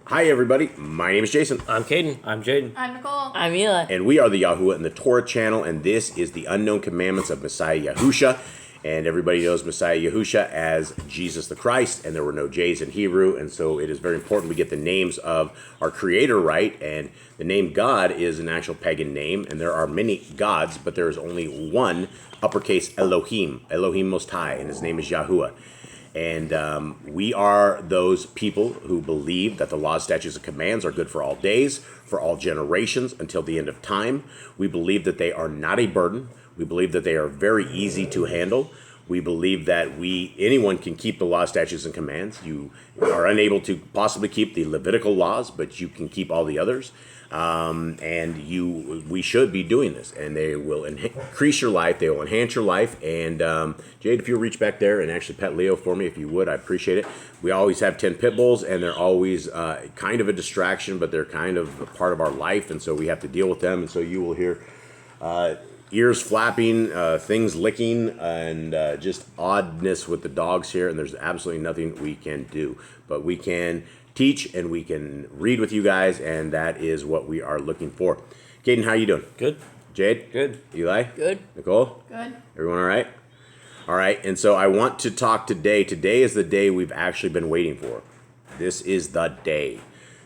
Hi, everybody. My name is Jason. I'm Caden. I'm Jaden. I'm Nicole. I'm Eli. And we are the Yahuwah and the Torah channel, and this is the unknown commandments of Messiah Yahushua. And everybody knows Messiah Yahushua as Jesus the Christ, and there were no J's in Hebrew, and so it is very important we get the names of our Creator right. And the name God is an actual pagan name, and there are many gods, but there is only one uppercase Elohim, Elohim Most High, and his name is Yahuwah. And we are those people who believe that the laws, statutes, and commands are good for all days, for all generations, until the end of time. We believe that they are not a burden. We believe that they are very easy to handle. We believe that anyone can keep the laws, statutes, and commands. You are unable to possibly keep the Levitical laws, but you can keep all the others. We should be doing this, and they will increase your life. They will enhance your life. And Jade, if you'll reach back there and actually pet Leo for me, if you would, I appreciate it. We always have 10 pit bulls, and they're always kind of a distraction, but they're kind of a part of our life, and so we have to deal with them. And so you will hear ears flapping, things licking, and just oddness with the dogs here. And there's absolutely nothing we can do, but we can teach and we can read with you guys, and that is what we are looking for. Caden, how you doing? Good. Jade? Good. Eli? Good. Nicole? Good. Everyone all right? All right, and so I want to talk today. Today is the day we've actually been waiting for. This is the day.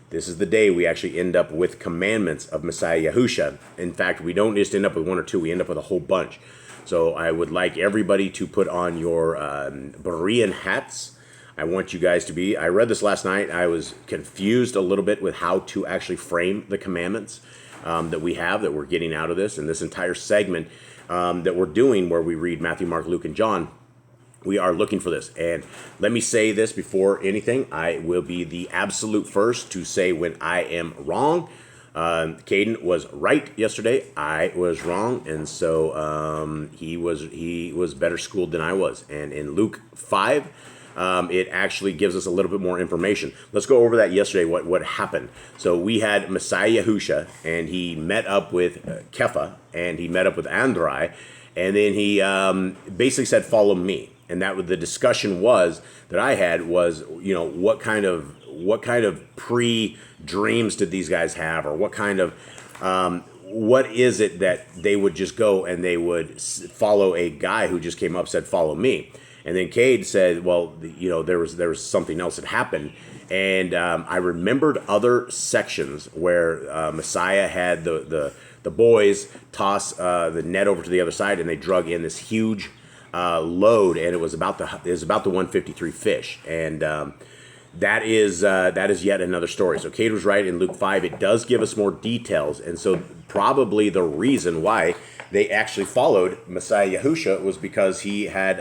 This is the day we actually end up with commandments of Messiah Yahushua. In fact, we don't just end up with one or two, we end up with a whole bunch. So I would like everybody to put on your Berean hats. I want you guys to be, I read this last night, I was confused a little bit with how to actually frame the commandments that we have, that we're getting out of this. And this entire segment that we're doing where we read Matthew, Mark, Luke, and John, we are looking for this. And let me say this before anything, I will be the absolute first to say when I am wrong. Caden was right yesterday, I was wrong, and so he was better schooled than I was. And in Luke 5, it actually gives us a little bit more information. Let's go over that yesterday, what happened. So we had Messiah Yahushua, and he met up with Kepha, and he met up with Andrai, and then he basically said, follow me. And that was the discussion that I had was, you know, what kind of pre-dreams did these guys have, or what kind of what is it that they would just go and they would follow a guy who just came up, said, follow me. And then Cade said, well, you know, there was something else that happened. And I remembered other sections where Messiah had the boys toss the net over to the other side, and they drug in this huge load, and it was about the 153 fish. And that is yet another story. So Cade was right in Luke 5. It does give us more details. And so probably the reason why they actually followed Messiah Yahushua was because he had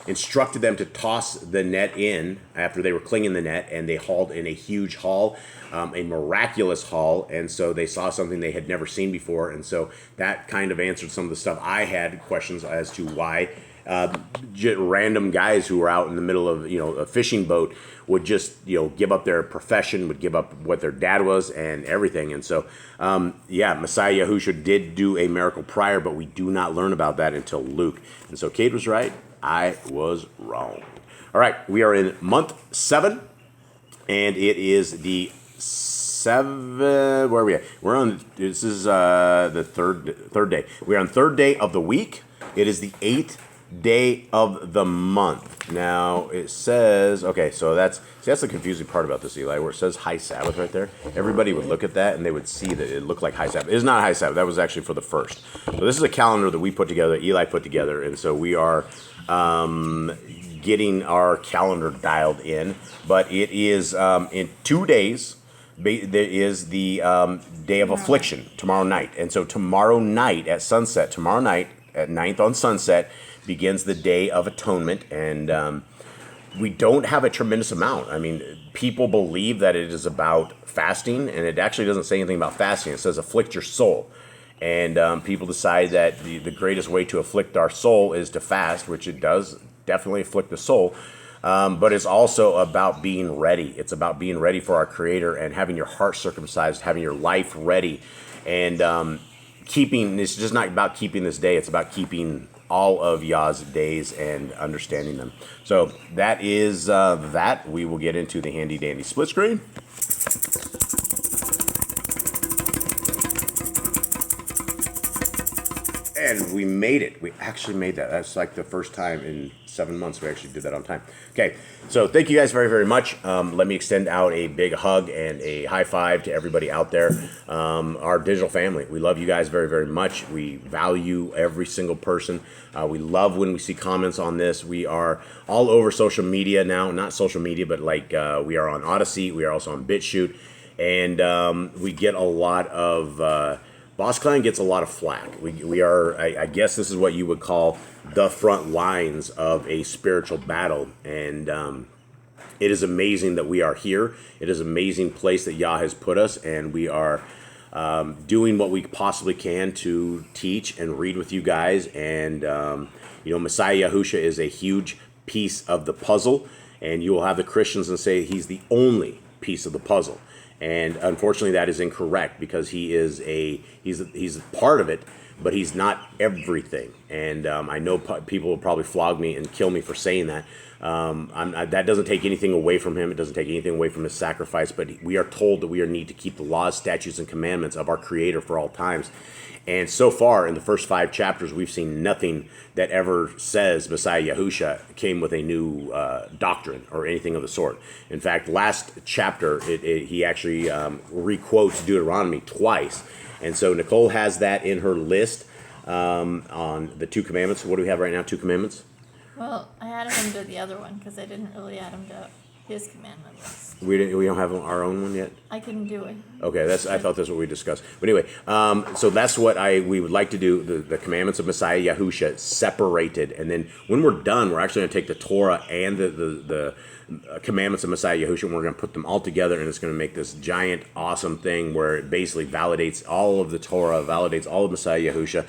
instructed them to toss the net in after they were clinging the net, and they hauled in a huge haul, a miraculous haul, and so they saw something they had never seen before. And so that kind of answered some of the stuff I had questions as to why random guys who were out in the middle of, you know, a fishing boat would just, you know, give up their profession, would give up what their dad was and everything. And so Messiah Yahushua did do a miracle prior, but we do not learn about that until Luke. And so Cade was right, I was wrong. All right, we are in month 7, and it is the 7. Where are we at? We're on. This is the third day. We're on third day of the week. It is the 8th day of the month. Now it says, okay, so that's the confusing part about this, Eli, where it says High Sabbath right there. Everybody would look at that and they would see that it looked like High Sabbath. It's not High Sabbath. That was actually for the first. So this is a calendar that we put together, that Eli put together, and so we are getting our calendar dialed in. But it is in 2 days. There is the day of affliction tomorrow night, and so tomorrow night at sunset, tomorrow night at 9th on sunset, begins the Day of Atonement, and we don't have a tremendous amount. I mean, people believe that it is about fasting, and it actually doesn't say anything about fasting. It says afflict your soul, and people decide that the greatest way to afflict our soul is to fast, which it does definitely afflict the soul, but it's also about being ready. It's about being ready for our Creator and having your heart circumcised, having your life ready, and keeping. It's just not about keeping this day. It's about keeping all of Yah's days and understanding them. So that is that. We will get into the handy dandy split screen. And we made it. We actually made that. That's like the first time in 7 months we actually did that on time. Okay, so thank you guys very, very much. Let me extend out a big hug and a high five to everybody out there. Our digital family. We love you guys very, very much. We value every single person. We love when we see comments on this. We are all over social media now. Not social media, but like we are on Odyssey. We are also on BitChute. And we get a lot of... Boss Clan gets a lot of flack. We are, I guess this is what you would call the front lines of a spiritual battle. And it is amazing that we are here. It is an amazing place that Yah has put us. And we are doing what we possibly can to teach and read with you guys. And, Messiah Yahushua is a huge piece of the puzzle. And you will have the Christians and say he's the only piece of the puzzle. And unfortunately, that is incorrect because he's part of it, but he's not everything. And I know people will probably flog me and kill me for saying that. That doesn't take anything away from him. It doesn't take anything away from his sacrifice. But we are told that we need to keep the laws, statutes, and commandments of our Creator for all times. And so far, in the first 5 chapters, we've seen nothing that ever says Messiah Yahushua came with a new doctrine or anything of the sort. In fact, last chapter, he actually requotes Deuteronomy twice. And so Nicole has that in her list on the 2 commandments. What do we have right now, 2 commandments? Well, I added him to the other one because I didn't really add him to his commandment list. We don't have our own one yet? I can do it. Okay, I thought that's what we discussed. But anyway, so that's what we would like to do, the commandments of Messiah Yahushua separated. And then when we're done, we're actually going to take the Torah and the commandments of Messiah Yahushua, and we're going to put them all together, and it's going to make this giant, awesome thing where it basically validates all of the Torah, validates all of Messiah Yahushua.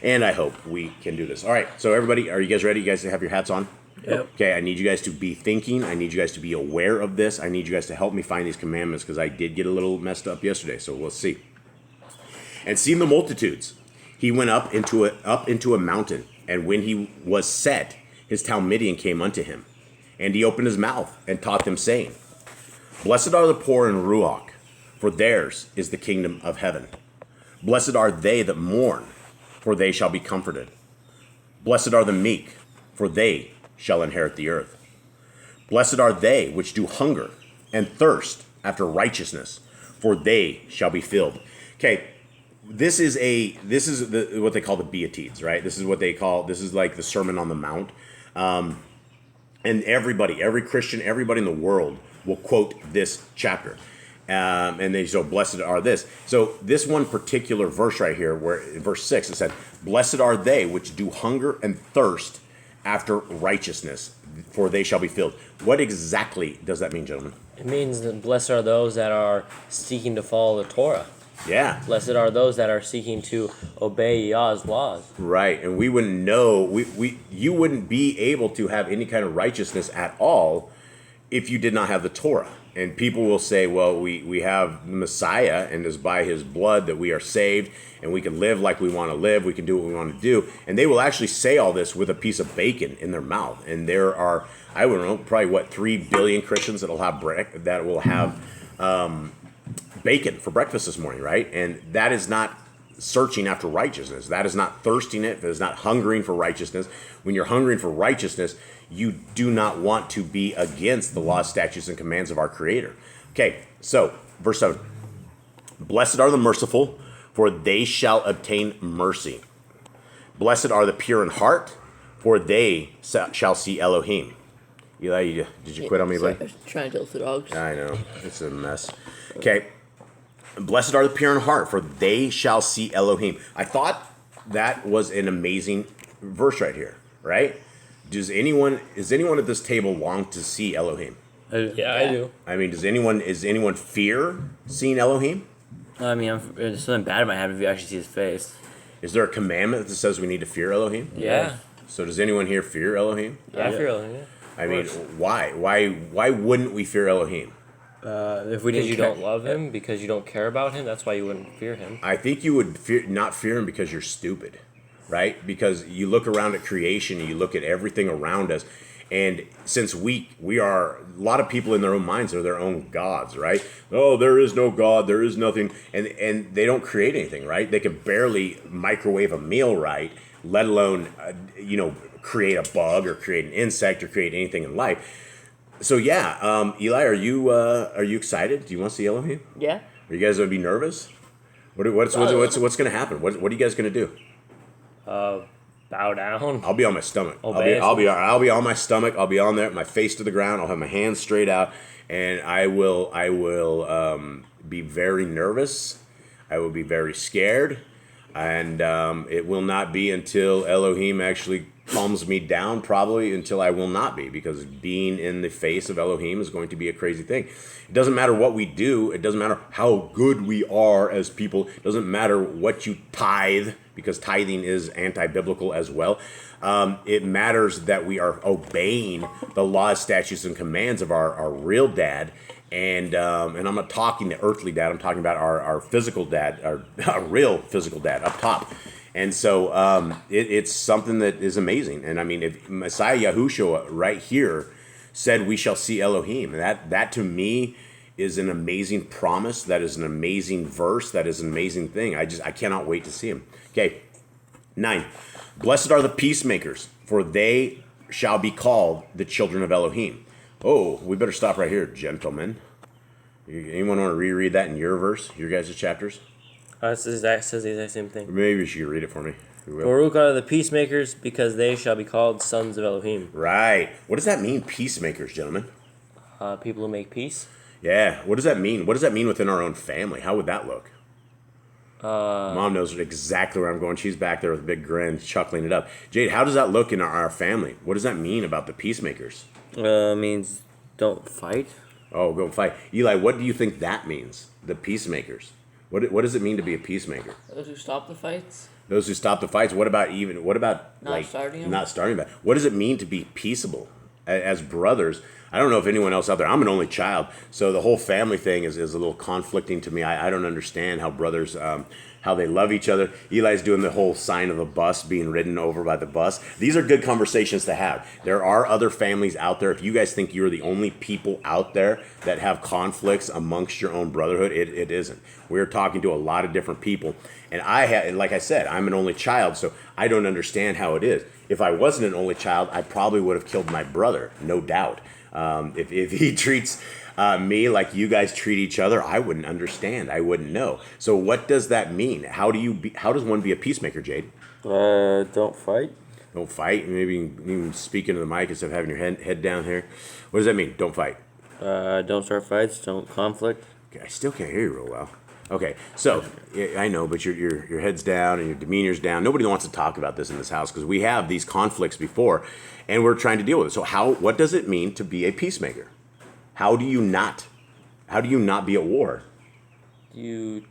And I hope we can do this. All right, so everybody, are you guys ready? You guys have your hats on? Yep. Okay, I need you guys to be thinking. I need you guys to be aware of this. I need you guys to help me find these commandments because I did get a little messed up yesterday, so we'll see. And seeing the multitudes, he went up into a mountain, and when he was set, his Talmudian came unto him. And he opened his mouth and taught them, saying, Blessed are the poor in Ruach, for theirs is the kingdom of heaven. Blessed are they that mourn, for they shall be comforted. Blessed are the meek, for they shall inherit the earth. Blessed are they which do hunger and thirst after righteousness, for they shall be filled. Okay, this is what they call the Beatitudes, right? This is like the Sermon on the Mount. And every Christian, everybody in the world will quote this chapter. And they so blessed are this. So this one particular verse right here, where in verse 6 it said, Blessed are they which do hunger and thirst after righteousness, for they shall be filled. What exactly does that mean, gentlemen? It means that blessed are those that are seeking to follow the Torah. Yeah. Blessed are those that are seeking to obey Yah's laws. Right, and we wouldn't know, you wouldn't be able to have any kind of righteousness at all if you did not have the Torah. And people will say, well, we have the Messiah, and it's by his blood that we are saved, and we can live like we want to live, we can do what we want to do. And they will actually say all this with a piece of bacon in their mouth. And there are, I don't know, probably 3 billion Christians that will have bacon for breakfast this morning, right? And that is not searching after righteousness. That is not thirsting it. That is not hungering for righteousness. When you're hungering for righteousness, you do not want to be against the laws, statutes, and commands of our Creator. Okay, so verse 7. Blessed are the merciful, for they shall obtain mercy. Blessed are the pure in heart, for they shall see Elohim. Eli, did you quit on me, buddy? I was trying to deal with the dogs. I know. It's a mess. Okay. Blessed are the pure in heart, for they shall see Elohim. I thought that was an amazing verse right here, right? Is anyone at this table long to see Elohim? Yeah, I do. I mean, does anyone fear seeing Elohim? I mean, there's something bad might happen if you actually see his face. Is there a commandment that says we need to fear Elohim? Yeah. So does anyone here fear Elohim? Yeah, I fear Elohim. Yeah. I mean, why? Why wouldn't we fear Elohim? If we you don't love him, because you don't care about him, that's why you wouldn't fear him. I think you would not fear him because you're stupid, right? Because you look around at creation and you look at everything around us, And since we are, a lot of people in their own minds are their own gods, right? Oh, there is no God, there is nothing, and they don't create anything, right? They can barely microwave a meal right, let alone, create a bug or create an insect or create anything in life. So yeah, Eli, are you excited? Do you want to see Elohim? Yeah. Are you guys gonna be nervous? What's gonna happen? What are you guys gonna do? Bow down. I'll be on my stomach. Obey I'll be on my stomach. I'll be on there, my face to the ground. I'll have my hands straight out, and I will be very nervous. I will be very scared, and it will not be until Elohim actually calms me down, probably until I will not be, because being in the face of Elohim is going to be a crazy thing. It doesn't matter what we do. It doesn't matter how good we are as people. It doesn't matter what you tithe, because tithing is anti-biblical as well. It matters that we are obeying the laws, statutes, and commands of our real dad. And I'm not talking the earthly dad. I'm talking about our physical dad, our real physical dad up top. And so it's something that is amazing. And I mean, if Messiah Yahushua right here said we shall see Elohim, that to me is an amazing promise. That is an amazing verse. That is an amazing thing. I cannot wait to see him. Okay, 9. Blessed are the peacemakers, for they shall be called the children of Elohim. Oh, we better stop right here, gentlemen. Anyone want to reread that in your verse, your guys' chapters? It says the exact same thing. Maybe you should read it for me. Baruch are the peacemakers, because they shall be called sons of Elohim. Right. What does that mean, peacemakers, gentlemen? People who make peace. Yeah. What does that mean? What does that mean within our own family? How would that look? Mom knows exactly where I'm going. She's back there with a big grin, chuckling it up. Jade, how does that look in our family? What does that mean about the peacemakers? Means don't fight. Oh, go fight. Eli, what do you think that means? The peacemakers. What does it mean to be a peacemaker? Those who stop the fights. Those who stop the fights. What about Not starting them? Not starting them? What does it mean to be peaceable as brothers? I don't know if anyone else out there. I'm an only child, so the whole family thing is a little conflicting to me. I don't understand how brothers, how they love each other. Eli's doing the whole sign of a bus being ridden over by the bus. These are good conversations to have. There are other families out there. If you guys think you're the only people out there that have conflicts amongst your own brotherhood, it isn't. We're talking to a lot of different people. And like I said, I'm an only child, so I don't understand how it is. If I wasn't an only child, I probably would have killed my brother, no doubt. If he treats me like you guys treat each other, I wouldn't understand. I wouldn't know. So what does that mean? How does one be a peacemaker, Jade? Don't fight. Don't fight. Maybe even speak into the mic instead of having your head down here. What does that mean? Don't fight. Don't start fights. Don't conflict. Okay, I still can't hear you real well. Okay, so I know, but your head's down and your demeanor's down. Nobody wants to talk about this in this house because we have these conflicts before, and we're trying to deal with it. So what does it mean to be a peacemaker? How do you not be at war? You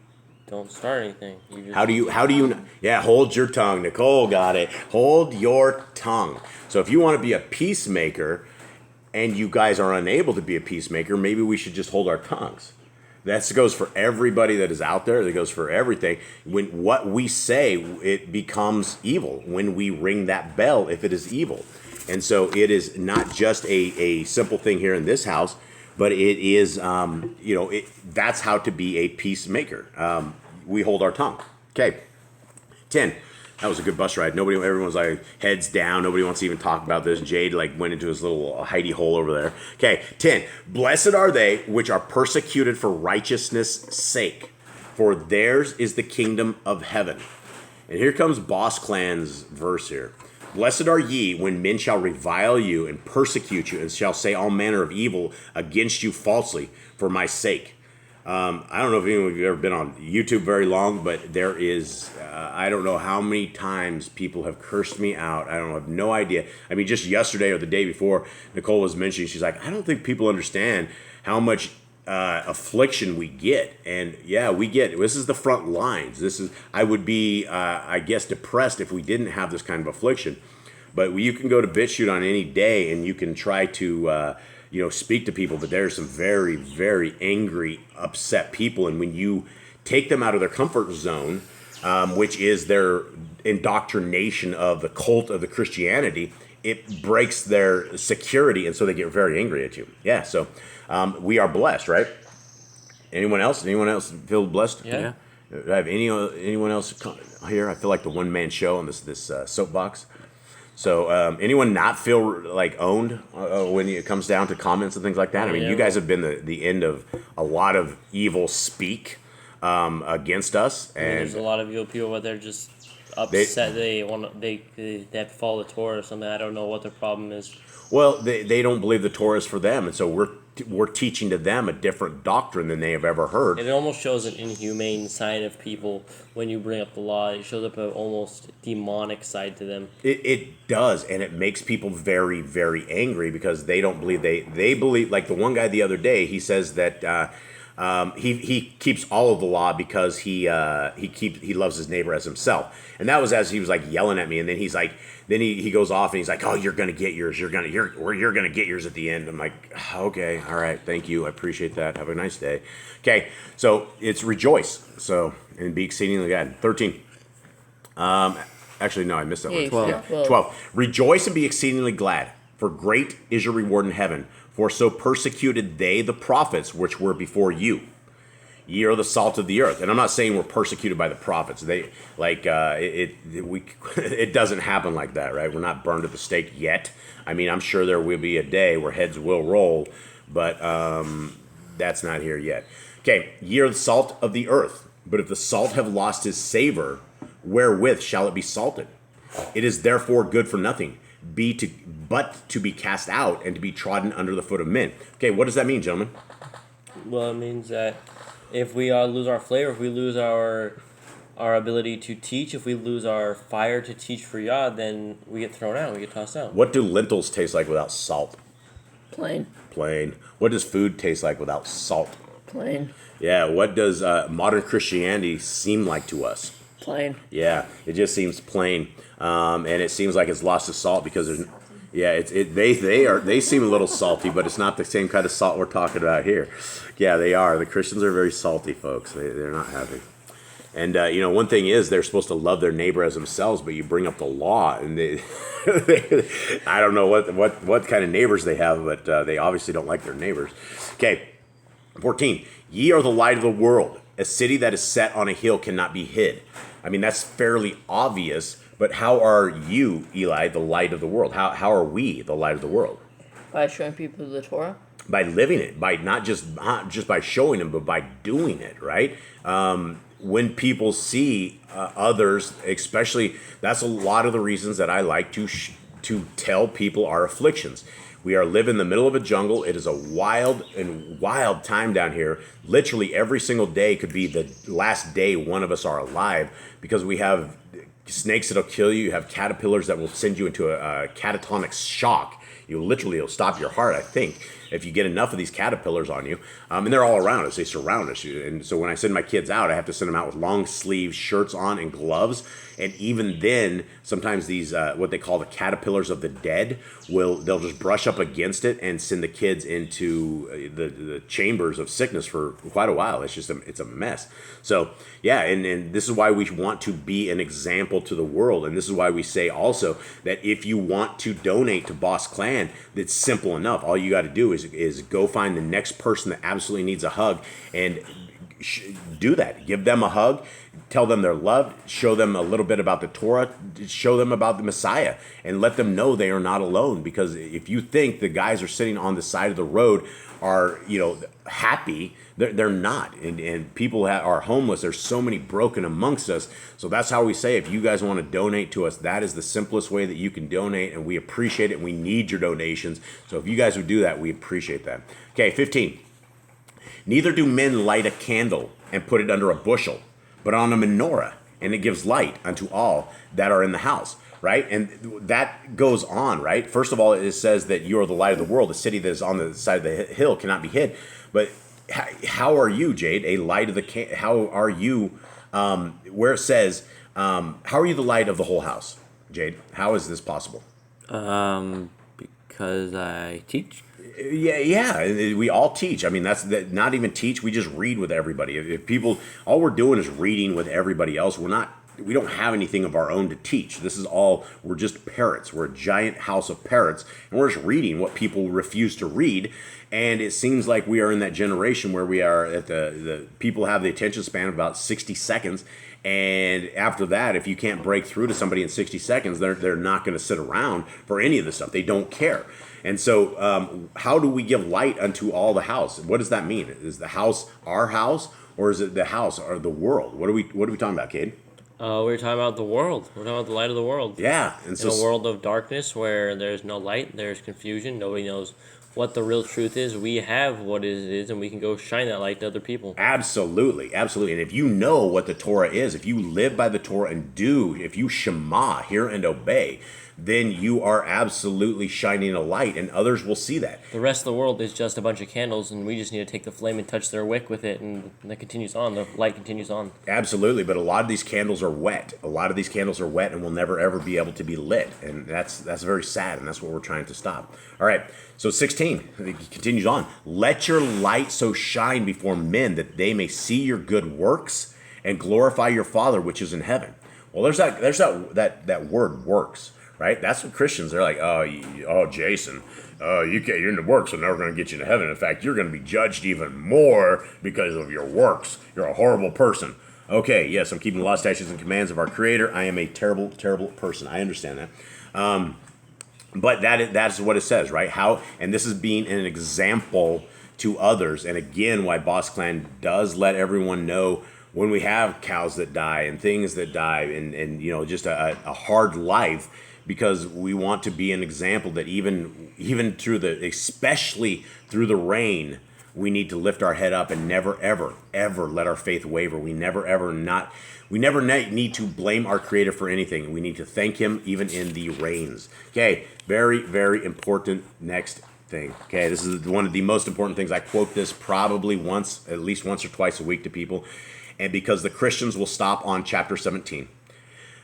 don't start anything. How do you? Yeah, hold your tongue. Nicole got it. Hold your tongue. So if you want to be a peacemaker, and you guys are unable to be a peacemaker, maybe we should just hold our tongues. That goes for everybody that is out there. That goes for everything. When what we say, it becomes evil. When we ring that bell, if it is evil. And so it is not just a simple thing here in this house, but it is, that's how to be a peacemaker. We hold our tongue. Okay. 10. That was a good bus ride. Everyone's like heads down. Nobody wants to even talk about this. Jade went into his little hidey hole over there. Okay, 10. Blessed are they which are persecuted for righteousness' sake, for theirs is the kingdom of heaven. And here comes Boss Clan's verse here. Blessed are ye when men shall revile you and persecute you and shall say all manner of evil against you falsely for my sake. I don't know if anyone of you have ever been on YouTube very long, but there is, I don't know how many times people have cursed me out. I have no idea. I mean, just yesterday or the day before, Nicole was mentioning, she's like, I don't think people understand how much affliction we get. And yeah, we get, this is the front lines. I would be, I guess, depressed if we didn't have this kind of affliction. But you can go to BitChute on any day and you can try to, speak to people, but there's some very, very angry, upset people. And when you take them out of their comfort zone, which is their indoctrination of the cult of the Christianity, it breaks their security, and so they get very angry at you. Yeah, so we are blessed, right? Anyone else? Anyone else feel blessed? Yeah. Do I have anyone else here? I feel like the one-man show on this soapbox. So anyone not feel like owned when it comes down to comments and things like that? I mean, you guys have been the end of a lot of evil speak against us, and There's a lot of people where they're just upset. They have to follow the Torah or something. I don't know what their problem is. well, they don't believe the Torah is for them, and so we're teaching to them a different doctrine than they have ever heard. And it almost shows an inhumane side of people when you bring up the law. It shows up an almost demonic side to them. It does, and it makes people very, very angry because they don't believe they believe, like the one guy the other day, he says that he keeps all of the law because he loves his neighbor as himself, and that was as he was like yelling at me, and then he's like, then he goes off and he's like, oh, you're gonna get yours, you're gonna get yours at the end. I'm like, okay, all right, thank you, I appreciate that, have a nice day. Okay, so it's rejoice, so and be exceedingly glad. 13. Actually, no, I missed that one. 12. 12. Rejoice and be exceedingly glad, for great is your reward in heaven. For so persecuted they the prophets which were before you. Ye are the salt of the earth. And I'm not saying we're persecuted by the prophets. They it doesn't happen like that, right? We're not burned at the stake yet. I mean, I'm sure there will be a day where heads will roll, but that's not here yet. Okay, ye are the salt of the earth. But if the salt have lost his savor, wherewith shall it be salted? It is therefore good for nothing, but to be cast out and to be trodden under the foot of men. Okay, what does that mean, gentlemen? Well, it means that if we lose our flavor, if we lose our ability to teach, if we lose our fire to teach for Yah, then we get thrown out, we get tossed out. What do lentils taste like without salt? Plain. Plain. What does food taste like without salt? Plain. Yeah, what does modern Christianity seem like to us? Plain. Yeah, it just seems plain, and it seems like it's lost its salt because there's, yeah, they seem a little salty, but it's not the same kind of salt we're talking about here. Yeah, they are. The Christians are very salty, folks. They're not happy. And one thing is they're supposed to love their neighbor as themselves, but you bring up the law, and I don't know what kind of neighbors they have, but they obviously don't like their neighbors. Okay, 14. Ye are the light of the world. A city that is set on a hill cannot be hid. I mean, that's fairly obvious, but how are you, Eli, the light of the world? How are we the light of the world? By showing people the Torah? By living it, by not just by showing them, but by doing it, right? When people see others, especially, that's a lot of the reasons that I like to tell people our afflictions. We are living in the middle of a jungle. It is a wild time down here. Literally every single day could be the last day one of us are alive, because we have snakes that'll kill you. You have caterpillars that will send you into a catatonic shock. It'll stop your heart, I think, if you get enough of these caterpillars on you. And they're all around us. They surround us. And so when I send my kids out, I have to send them out with long sleeve shirts on and gloves. And even then, sometimes these, what they call the caterpillars of the dead, they'll just brush up against it and send the kids into the chambers of sickness for quite a while. It's a mess. So, yeah, and this is why we want to be an example to the world. And this is why we say also that if you want to donate to Boss Clan, it's simple enough. All you got to do is go find the next person that absolutely needs a hug and do that. Give them a hug. Tell them they're loved, show them a little bit about the Torah, show them about the Messiah, and let them know they are not alone. Because if you think the guys are sitting on the side of the road are, happy, they're not. And people are homeless. There's so many broken amongst us. So that's how we say, if you guys want to donate to us, that is the simplest way that you can donate, and we appreciate it, and we need your donations. So if you guys would do that, we appreciate that. Okay, 15. Neither do men light a candle and put it under a bushel, but on a menorah, and it gives light unto all that are in the house, right? And that goes on, right? First of all, it says that you are the light of the world. The city that is on the side of the hill cannot be hid. But how are you, Jade, a light of the how are you, where it says, how are you the light of the whole house, Jade? How is this possible? Because I teach. Yeah. We all teach. I mean, not even teach. We just read with everybody. If people, all we're doing is reading with everybody else. We're not we don't have anything of our own to teach. This is all, we're just parrots. We're a giant house of parrots, and we're just reading what people refuse to read. And it seems like we are in that generation where we are at the people have the attention span of about 60 seconds. And after that, if you can't break through to somebody in 60 seconds, they're not going to sit around for any of this stuff. They don't care. And so how do we give light unto all the house? What does that mean? Is the house our house, or is it the house or the world? What are we talking about, Cade? We're talking about the world. We're talking about the light of the world. Yeah. And In a world of darkness where there's no light, there's confusion, nobody knows what the real truth is. We have what it is, and we can go shine that light to other people. Absolutely, absolutely. And if you know what the Torah is, if you live by the Torah and if you shema, hear and obey, then you are absolutely shining a light, and others will see that. The rest of the world is just a bunch of candles, and we just need to take the flame and touch their wick with it, and that continues on. The light continues on. Absolutely, but a lot of these candles are wet. A lot of these candles are wet and will never, ever be able to be lit. And that's very sad, and that's what we're trying to stop. All right, so 16, it continues on. Let your light so shine before men that they may see your good works and glorify your Father which is in heaven. Well, there's that word works. Right? That's what Christians, they're like, Jason, you're in the works, so never going to get you to heaven. In fact, you're going to be judged even more because of your works. You're a horrible person. Okay, yes, I'm keeping the law, statutes, and commands of our Creator. I am a terrible, terrible person. I understand that. But that's what it says, right? And this is being an example to others. And again, why Boss Clan does let everyone know when we have cows that die and things that die and just a hard life, because we want to be an example that even especially through the rain, we need to lift our head up and never, ever, ever let our faith waver. We never need to blame our Creator for anything. We need to thank Him even in the rains. Okay, very, very important next thing. Okay, this is one of the most important things. I quote this probably at least once or twice a week to people, and because the Christians will stop on chapter 17,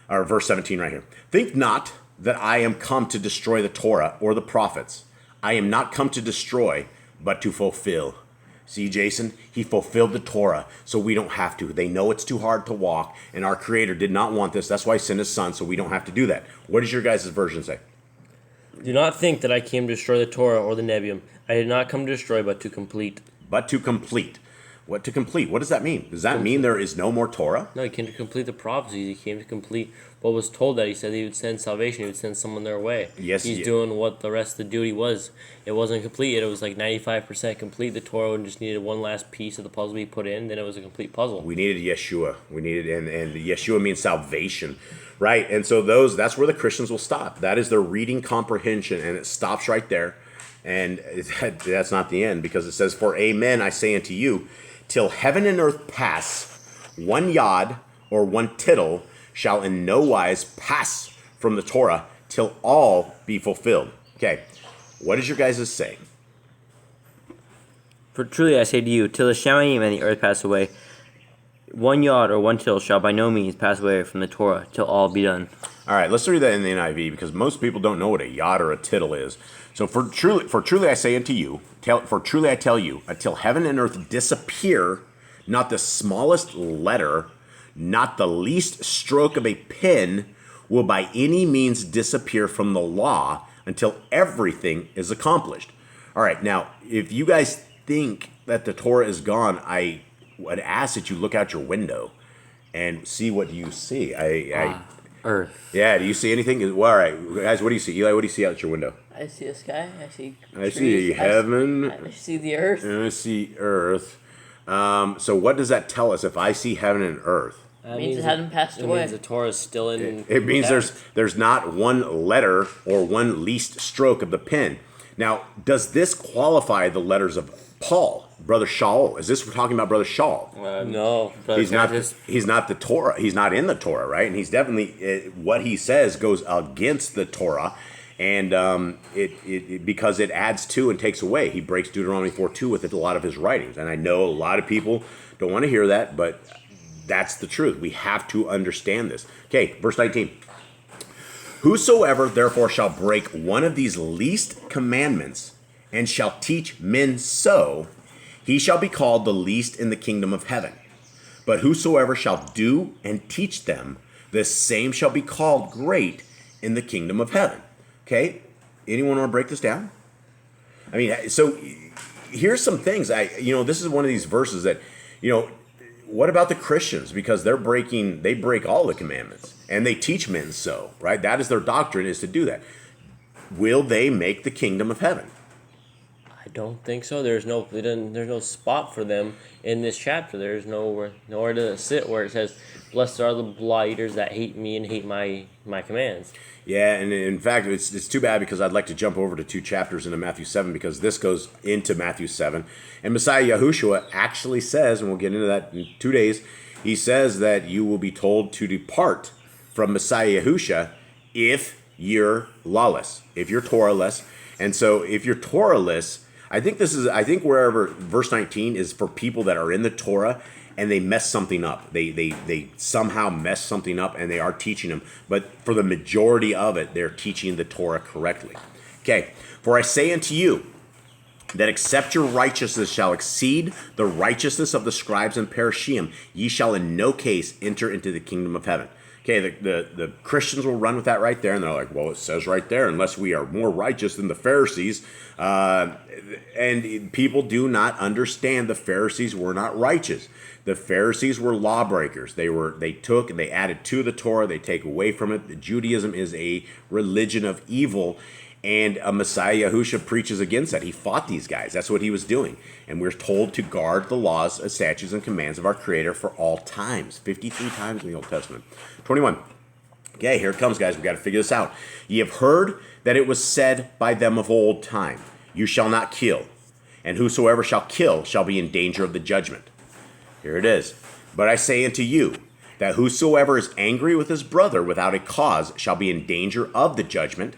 or verse 17 right here. Think not that I am come to destroy the Torah or the prophets. I am not come to destroy, but to fulfill. See, Jason, he fulfilled the Torah, so we don't have to. They know it's too hard to walk, and our Creator did not want this. That's why He sent His Son, so we don't have to do that. What does your guys' version say? Do not think that I came to destroy the Torah or the Nevi'im. I did not come to destroy, but to complete. But to complete. What to complete? What does that mean? Does that mean there is no more Torah? No, He came to complete the prophecies. He came to complete what was told that He said He would send salvation. He would send someone their way. Yes, He's doing what the rest of the duty was. It wasn't complete. It was like 95% complete. The Torah just needed one last piece of the puzzle to be put in. Then it was a complete puzzle. We needed Yeshua. And Yeshua means salvation, right? And so that's where the Christians will stop. That is their reading comprehension, and it stops right there. And that's not the end, because it says, "For amen, I say unto you, till heaven and earth pass, one yod or one tittle shall in no wise pass from the Torah till all be fulfilled." Okay, what does your guys' say? For truly I say to you, till the Shemayim and the earth pass away, one yod or one tittle shall by no means pass away from the Torah till all be done. All right, let's read that in the NIV, because most people don't know what a yod or a tittle is. So for truly I say unto you, for truly I tell you, until heaven and earth disappear, not the smallest letter, not the least stroke of a pen will by any means disappear from the law until everything is accomplished. All right, now, if you guys think that the Torah is gone, I would ask that you look out your window and see what you see. Earth. Yeah, do you see anything? Well, all right, guys, what do you see? Eli, what do you see out your window? I see a sky. I see I trees, see heaven. I see the earth. And I see earth. So what does that tell us if I see heaven and earth? That Means it hadn't passed It away. means the Torah is still in. It means there's not one letter or one least stroke of the pen. Now, does this qualify the letters of Paul, Brother Shaul? Is this we're talking about Brother Shaul? No, but He's not the Torah. He's not in the Torah, right? And he's definitely what he says goes against the Torah, and it because it adds to and takes away. He breaks Deuteronomy 4:2 with a lot of his writings, and I know a lot of people don't want to hear that, but that's the truth. We have to understand this. Okay, verse 19. Whosoever therefore shall break one of these least commandments and shall teach men so, he shall be called the least in the kingdom of heaven. But whosoever shall do and teach them, the same shall be called great in the kingdom of heaven. Okay? Anyone want to break this down? I mean, so here's some things. This is one of these verses that, what about the Christians? Because they break all the commandments, and they teach men so, right? That is their doctrine, is to do that. Will they make the kingdom of heaven? I don't think so. There's no spot for them in this chapter. There's nowhere to sit where it says, "Blessed are the law eaters that hate me and hate my commands." Yeah, and in fact, it's too bad, because I'd like to jump over to 2 chapters into Matthew 7, because this goes into Matthew 7. And Messiah Yahushua actually says, and we'll get into that in 2 days, he says that you will be told to depart from Messiah Yahushua if you're lawless, if you're Torah-less. And so if you're Torah-less, I think wherever verse 19 is for people that are in the Torah and they mess something up. They somehow mess something up, and they are teaching them. But for the majority of it, they're teaching the Torah correctly. Okay, for I say unto you that except your righteousness shall exceed the righteousness of the scribes and Parashim, ye shall in no case enter into the kingdom of heaven. Okay, the Christians will run with that right there, and they're like, well, it says right there, unless we are more righteous than the Pharisees. And people do not understand the Pharisees were not righteous. The Pharisees were lawbreakers. They took and they added to the Torah. They take away from it. Judaism is a religion of evil, and a Messiah Yahushua preaches against that. He fought these guys. That's what he was doing. And we're told to guard the laws, statutes, and commands of our Creator for all times. 53 times in the Old Testament. 21. Okay, here it comes, guys. We've got to figure this out. Ye have heard that it was said by them of old time, you shall not kill, and whosoever shall kill shall be in danger of the judgment. Here it is. But I say unto you, that whosoever is angry with his brother without a cause shall be in danger of the judgment,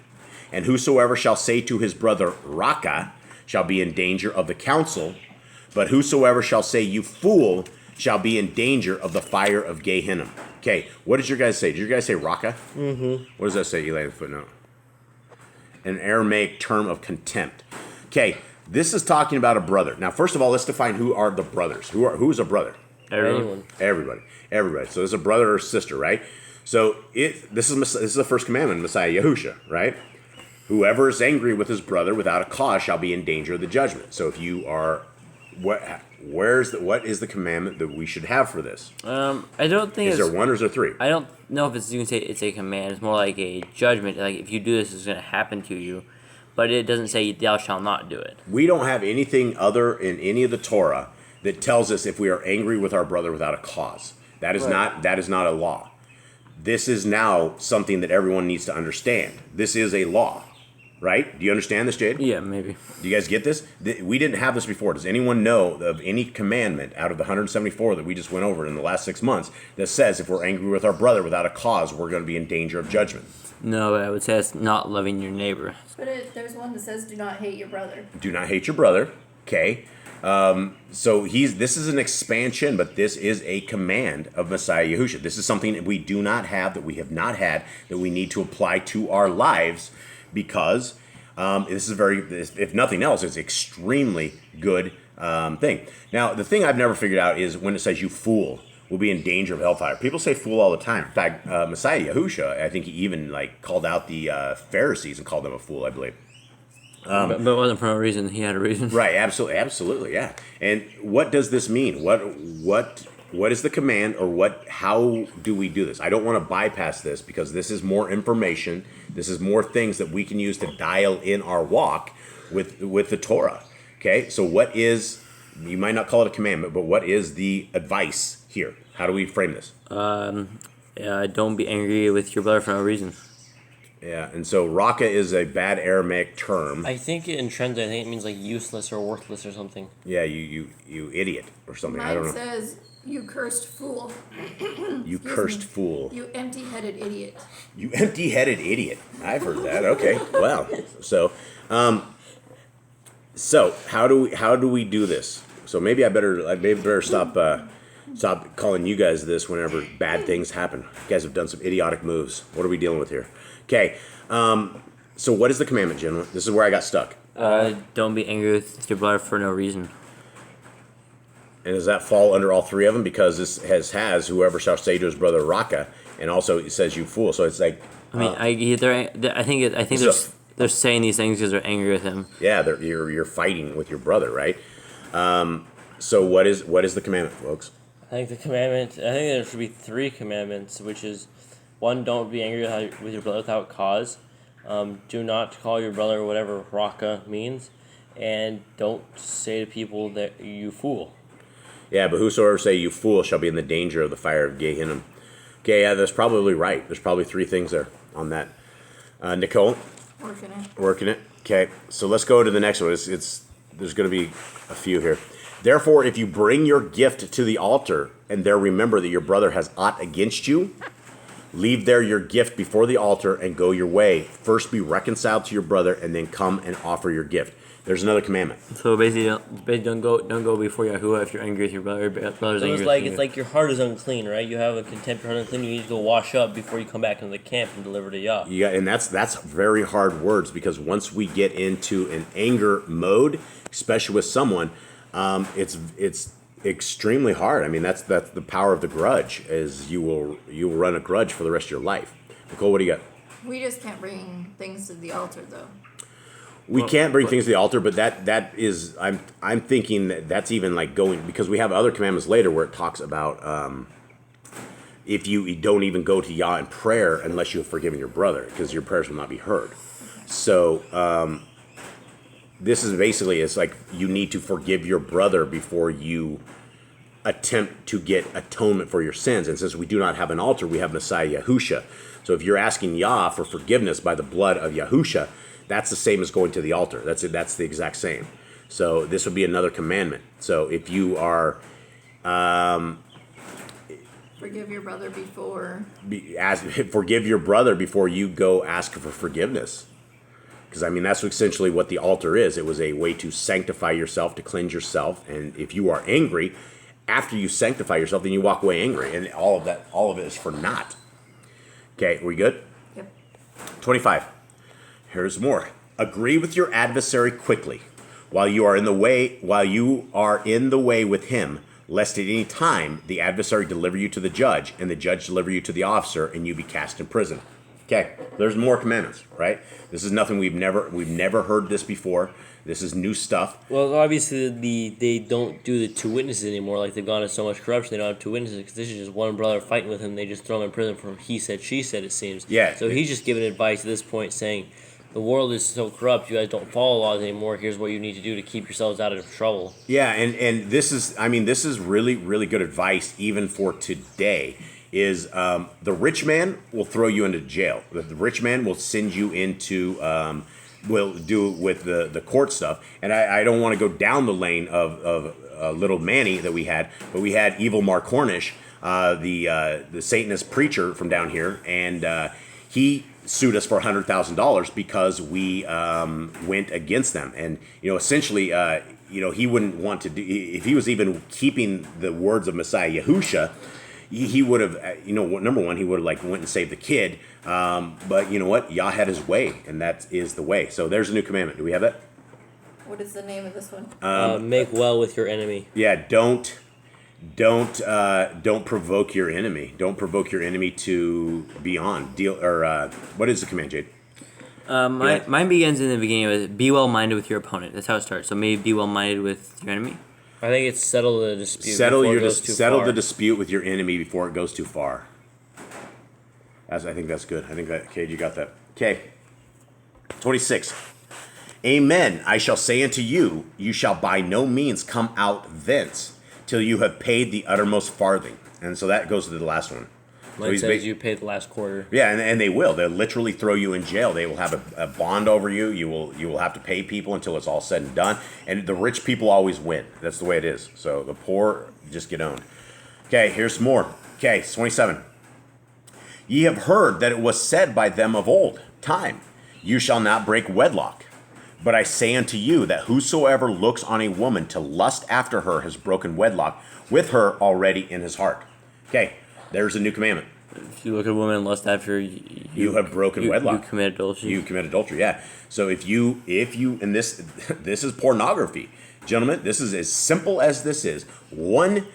and whosoever shall say to his brother, Raka, shall be in danger of the council, but whosoever shall say, you fool, shall be in danger of the fire of Gehenna. Okay, what did your guys say? Did your guys say Raka? Mm-hmm. What does that say? You lay the footnote. An Aramaic term of contempt. Okay, this is talking about a brother. Now, first of all, let's define who are the brothers. Who's a brother? Everyone. Everybody. So there's a brother or sister, right? So this is the first commandment, Messiah Yahushua, right? Whoever is angry with his brother without a cause shall be in danger of the judgment. So if you are, what is the commandment that we should have for this? I don't think is there one or is there three? I don't know if you can say it's a command. It's more like a judgment. Like if you do this, it's going to happen to you. But it doesn't say thou shalt not do it. We don't have anything other in any of the Torah that tells us if we are angry with our brother without a cause. That is not a law. This is now something that everyone needs to understand. This is a law, right? Do you understand this, Jade? Yeah, maybe. Do you guys get this? We didn't have this before. Does anyone know of any commandment out of the 174 that we just went over in the last 6 months that says if we're angry with our brother without a cause, we're going to be in danger of judgment? No, I would say it's not loving your neighbor. But there's one that says, do not hate your brother. Do not hate your brother. Okay. So this is an expansion, but this is a command of Messiah Yahushua. This is something that we do not have, that we have not had, that we need to apply to our lives, because this is if nothing else, it's extremely good thing. Now, the thing I've never figured out is when it says you fool will be in danger of hellfire. People say fool all the time. In fact, Messiah Yahushua, I think he even called out the Pharisees and called them a fool, I believe. But it wasn't for no reason. He had a reason. Right, absolutely, yeah. And what does this mean? What is the command, or how do we do this? I don't want to bypass this, because this is more information. This is more things that we can use to dial in our walk with the Torah. Okay, so you might not call it a commandment, but what is the advice here? How do we frame this? Don't be angry with your brother for no reason. Yeah, and so Raka is a bad Aramaic term. I think it means like useless or worthless or something. Yeah, you idiot or something. I don't know. Mine says, you cursed fool. You cursed fool. You empty-headed idiot. You empty-headed idiot. I've heard that. Okay. Well, so how do we do this? So maybe I better stop calling you guys this whenever bad things happen. You guys have done some idiotic moves. What are we dealing with here? Okay, so what is the commandment, gentlemen? This is where I got stuck. Don't be angry with your brother for no reason. And does that fall under all three of them? Because this has whoever shall say to his brother Raka, And also it says you fool. So it's like, I mean, I think they're saying these things because they're angry with him. yeah, you're fighting with your brother, right? So what is the commandment, folks? I think there should be 3 commandments, which is 1, don't be angry with your brother without cause. Do not call your brother whatever raka means, and don't say to people that you fool. Yeah, but whosoever say you fool shall be in the danger of the fire of Gehenna. Okay, yeah, that's probably right. There's probably 3 things there on that. Nicole? Working it. Okay, so let's go to the next one. There's going to be a few here. Therefore, if you bring your gift to the altar, and there remember that your brother has aught against you, leave there your gift before the altar and go your way. First be reconciled to your brother, and then come and offer your gift. There's another commandment. So basically, don't go before Yahuwah if you're angry with your brother. Brother's So angry it's like your heart is unclean, right? You have a contempt, your heart unclean. You need to go wash up before you come back into the camp and deliver to Yah. Yeah, and that's very hard words, because once we get into an anger mode, especially with someone, it's extremely hard. I mean, that's the power of the grudge, is you will run a grudge for the rest of your life. Nicole, what do you got? We just can't bring things to the altar, though. We can't bring things to the altar, but that is, I'm thinking that's even like going, because we have other commandments later where it talks about if you don't even go to Yah in prayer unless you have forgiven your brother, because your prayers will not be heard. So this is basically, it's like you need to forgive your brother before you attempt to get atonement for your sins. And since we do not have an altar, we have Messiah Yahushua. So if you're asking Yah for forgiveness by the blood of Yahushua, that's the same as going to the altar. That's it. That's the exact same. So this would be another commandment. So if you are Forgive your brother before. Forgive your brother before you go ask for forgiveness. Because, I mean, that's essentially what the altar is. It was a way to sanctify yourself, to cleanse yourself. And if you are angry, after you sanctify yourself, then you walk away angry. And all of it is for naught. Okay, we good? Yep. 25. Here's more. Agree with your adversary quickly, while you are in the way with him, lest at any time the adversary deliver you to the judge, and the judge deliver you to the officer, and you be cast in prison. Okay, there's more commandments, right? This is nothing we've never heard this before. This is new stuff. Well, obviously they don't do the 2 witnesses anymore. Like, they've gone into so much corruption, they don't have 2 witnesses, because this is just one brother fighting with him. They just throw him in prison for he said, she said, it seems. Yeah. So he's just giving advice at this point, saying, the world is so corrupt, you guys don't follow laws anymore. Here's what you need to do to keep yourselves out of trouble. Yeah, and this is really, really good advice even for today. Is the rich man will throw you into jail. The rich man will send you into, will do with the court stuff. And I don't want to go down the lane of little Manny that we had, but we had Evil Mark Cornish, the Satanist preacher from down here, and he sued us for $100,000 because we went against them. And essentially, he wouldn't want to do, if he was even keeping the words of Messiah Yahushua, he would have, number one, he would have went and saved the kid. But you know what? Yah had his way, and that is the way. So there's a new commandment. Do we have that? What is the name of this one? Make well with your enemy. Yeah, don't provoke your enemy. Don't provoke your enemy to be on deal. Or what is the command, Jade? Mine begins in the beginning with be well minded with your opponent. That's how it starts. So maybe be well minded with your enemy. I think it's settle the dispute. Settle the dispute with your enemy before it goes too far. I think that's good. I think that, Cade, you got that. Okay. 26. Amen. I shall say unto you, you shall by no means come out thence till you have paid the uttermost farthing. And so that goes to the last one. Mine says you pay the last quarter. Yeah, and they will. They'll literally throw you in jail. They will have a bond over you. You will have to pay people until it's all said and done. And the rich people always win. That's the way it is. So the poor just get owned. Okay, here's more. Okay, 27. Ye have heard that it was said by them of old time, you shall not break wedlock. But I say unto you that whosoever looks on a woman to lust after her has broken wedlock with her already in his heart. Okay, there's a new commandment. If you look at a woman and lust after you have broken wedlock. You commit adultery. You commit adultery, yeah. So if you and this is pornography. Gentlemen, this is as simple as this is. One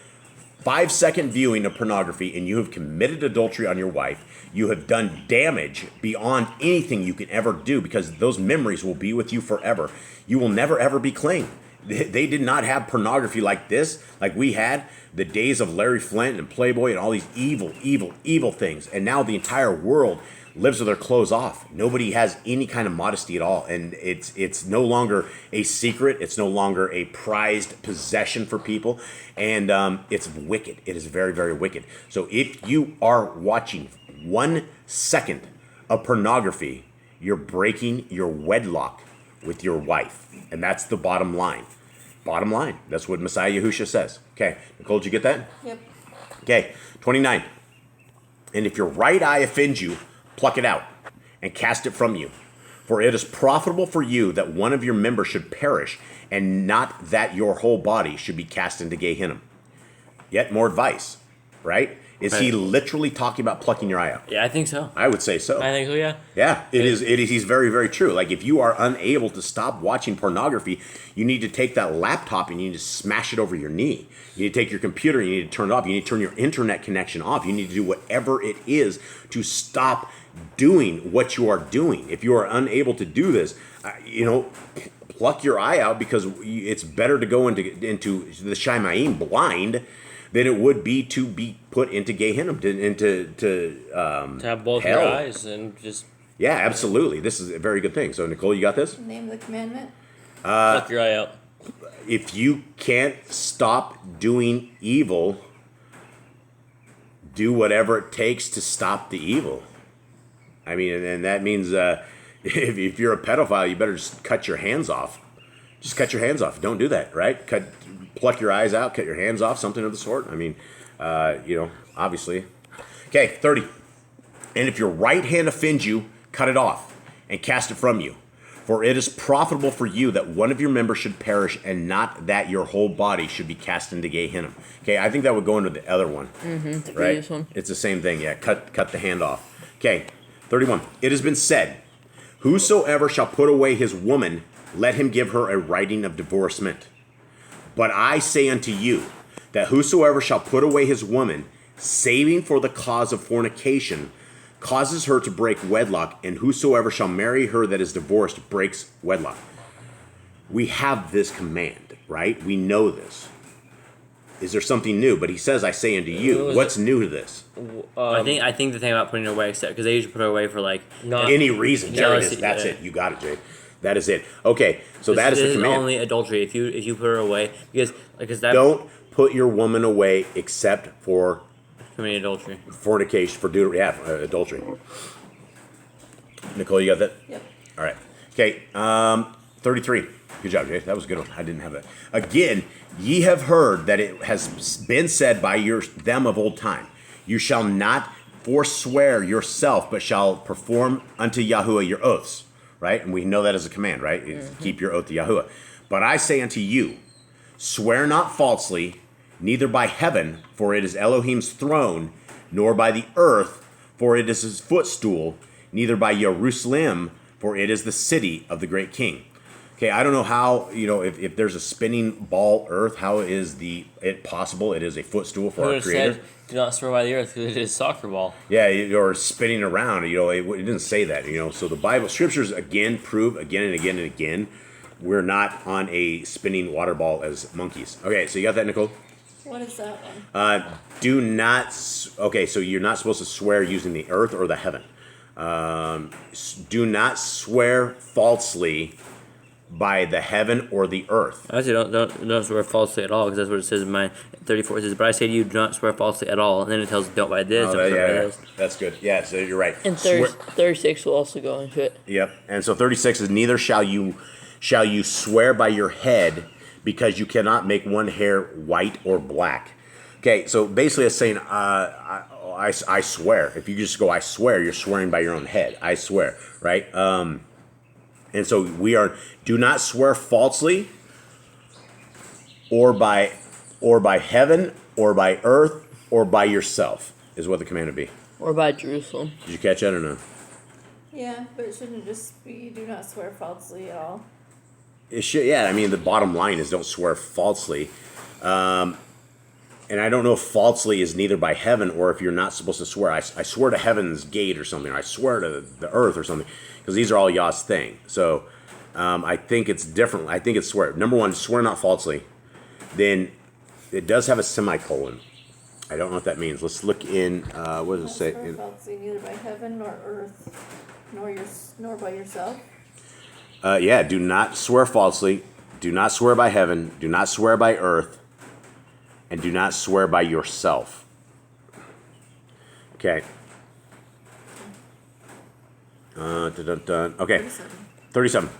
5-second viewing of pornography and you have committed adultery on your wife, you have done damage beyond anything you can ever do, because those memories will be with you forever. You will never, ever be clean. They did not have pornography like this, like we had the days of Larry Flint and Playboy and all these evil, evil, evil things. And now the entire world lives with their clothes off. Nobody has any kind of modesty at all. And it's no longer a secret. It's no longer a prized possession for people. And it's wicked. It is very, very wicked. So if you are watching 1 second of pornography, you're breaking your wedlock with your wife. And that's the bottom line. Bottom line. That's what Messiah Yahushua says. Okay. Nicole, did you get that? Yep. Okay. 29. And if your right eye offends you, pluck it out and cast it from you. For it is profitable for you that one of your members should perish, and not that your whole body should be cast into Gehenna. Yet more advice, right? Is he literally talking about plucking your eye out? Yeah, I think so. I would say so. I think so, yeah. Yeah, it is. He's very, very true. Like, if you are unable to stop watching pornography, you need to take that laptop and you need to smash it over your knee. You need to take your computer and you need to turn it off. You need to turn your internet connection off. You need to do whatever it is to stop doing what you are doing. If you are unable to do this, pluck your eye out, because it's better to go into the Shaimaim blind than it would be to be put into Gehenna, to have both hell. your eyes and just Yeah, absolutely. This is a very good thing. So, Nicole, you got this? Name the commandment. pluck your eye out. If you can't stop doing evil, do whatever it takes to stop the evil. I mean, and that means if you're a pedophile, you better just cut your hands off. Just cut your hands off. Don't do that, right? Pluck your eyes out, cut your hands off, something of the sort. I mean, obviously. Okay, 30. And if your right hand offends you, cut it off and cast it from you. For it is profitable for you that one of your members should perish, and not that your whole body should be cast into Gehenna. Okay, I think that would go into the other one. The right? previous one. It's the same thing. Yeah, cut the hand off. Okay, 31. It has been said, whosoever shall put away his woman, let him give her a writing of divorcement. But I say unto you, that whosoever shall put away his woman, saving for the cause of fornication, causes her to break wedlock, and whosoever shall marry her that is divorced breaks wedlock. We have this command, right? We know this. Is there something new? But he says, I say unto you. What's new to this? I think the thing about putting it away, because they usually put it away for like Any reason. Jerry, Jealousy, that's yeah. it. You got it, Jay. That is it. Okay, so that is the command. Only adultery if you put her away, because that Don't put your woman away except for committing adultery. fornication, for adultery. Nicole, you got that? Yep. All right. Okay, 33. Good job, Jay. That was a good one. I didn't have that. Again, ye have heard that it has been said by them of old time, you shall not forswear yourself, but shall perform unto Yahuwah your oaths. Right? And we know that as a command, right? Keep your oath to Yahuwah. But I say unto you, swear not falsely, neither by heaven, for it is Elohim's throne, nor by the earth, for it is his footstool, neither by Jerusalem, for it is the city of the great king. Okay, I don't know how, if there's a spinning ball earth, how is it possible it is a footstool for our Creator? Said, do not swear by the earth, because it is soccer ball. Yeah, or spinning around. It didn't say that. So the Bible scriptures again prove again and again and again we're not on a spinning water ball as monkeys. Okay, so you got that, Nicole? What is that one? Do not. Okay, so you're not supposed to swear using the earth or the heaven. Do not swear falsely by the heaven or the earth. I say don't swear falsely at all, because that's what it says in my 34. It says, but I say to you, do not swear falsely at all. And then it tells don't buy this. Oh, don't yeah, buy yeah. this. That's good. Yeah, so you're right. And 36 will also go into it. Yep. And so 36 is neither shall you swear by your head, because you cannot make one hair white or black. Okay, so basically it's saying I swear. If you just go I swear, you're swearing by your own head. I swear, right? And so do not swear falsely, or by heaven, or by earth, or by yourself, is what the command would be. Or by Jerusalem. Did you catch that or no? Yeah, but it shouldn't just be do not swear falsely at all. It should, yeah. I mean, the bottom line is don't swear falsely. And And I don't know if falsely is neither by heaven or if you're not supposed to swear. I swear to heaven's gate or something, or I swear to the earth or something, because these are all Yah's thing. So I think it's different. I think it's swear. Number one, swear not falsely. Then it does have a semicolon. I don't know what that means. Let's look in, what does it say? Swear falsely neither by heaven nor earth, nor by yourself. Yeah, do not swear falsely. Do not swear by heaven. Do not swear by earth. And do not swear by yourself. Okay. Okay. 37.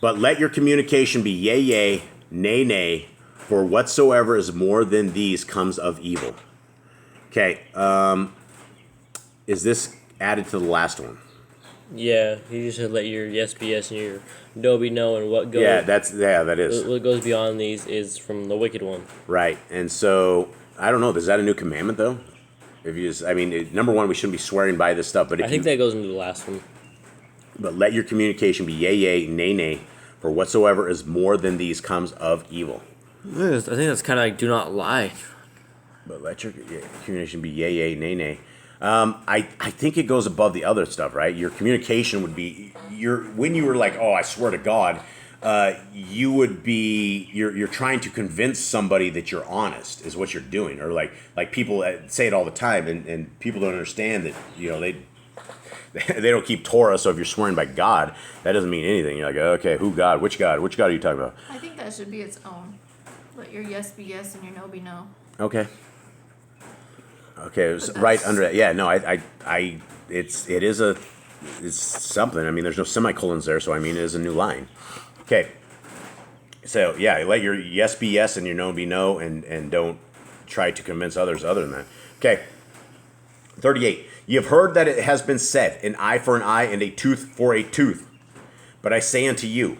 But let your communication be yea, yea, nay, nay, for whatsoever is more than these comes of evil. Okay. Is this added to the last one? Yeah, you just said let your yes be yes and your no be no, and what goes. That is. What goes beyond these is from the wicked one. Right. And so, I don't know, is that a new commandment, though? If you just, number one, we shouldn't be swearing by this stuff, but if I think that goes into the last one. But let your communication be yea, yea, nay, nay, for whatsoever is more than these comes of evil. I think that's kind of like do not lie. But let your communication be yea, yea, nay, nay. I think it goes above the other stuff, right? Your communication would be when you were like, oh, I swear to God, you would be you're trying to convince somebody that you're honest is what you're doing, or like people say it all the time, and people don't understand that they don't keep Torah. So if you're swearing by God, that doesn't mean anything. You're like, okay, who God? Which God? Which God are you talking about? I think that should be its own. Let your yes be yes and your no be no. Okay. Okay, it was right under it. Yeah, no, it's something. There's no semicolons there, so it is a new line. Okay. So yeah, let your yes be yes and your no be no, and don't try to convince others other than that. Okay. 38. You have heard that it has been said, an eye for an eye and a tooth for a tooth. But I say unto you,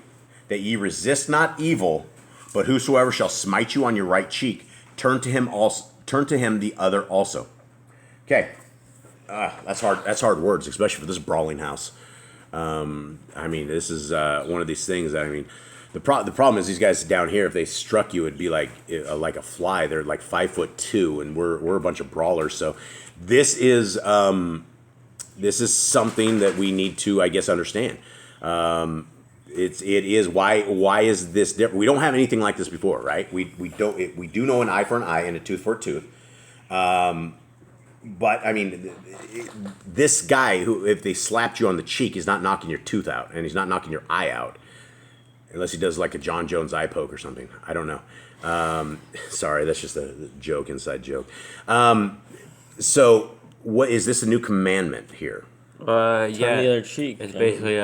that ye resist not evil, but whosoever shall smite you on your right cheek, turn to him the other also. Okay. That's hard. That's hard words, especially for this brawling house. This is one of these things that, the problem is these guys down here, if they struck you, it'd be like a fly. They're like 5'2", and we're a bunch of brawlers. So this is something that we need to, I guess, understand. It is why is this different? We don't have anything like this before, right? We do know an eye for an eye and a tooth for a tooth. But this guy who, if they slapped you on the cheek, he's not knocking your tooth out, and he's not knocking your eye out, unless he does like a John Jones eye poke or something. I don't know. Sorry, that's just a joke, inside joke. So what is this a new commandment here? Turn the other cheek. It's basically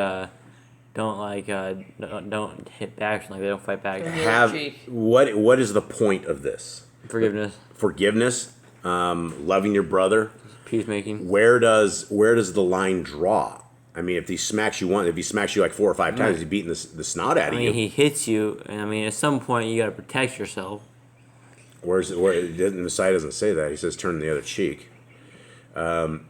don't hit back, like they don't fight back. What is the point of this? Forgiveness, loving your brother, peacemaking. Where does the line draw? If he smacks you like 4 or 5 times, he's beating the snot out of you. He hits you, and at some point you got to protect yourself. Where the Messiah doesn't say that. He says turn the other cheek. And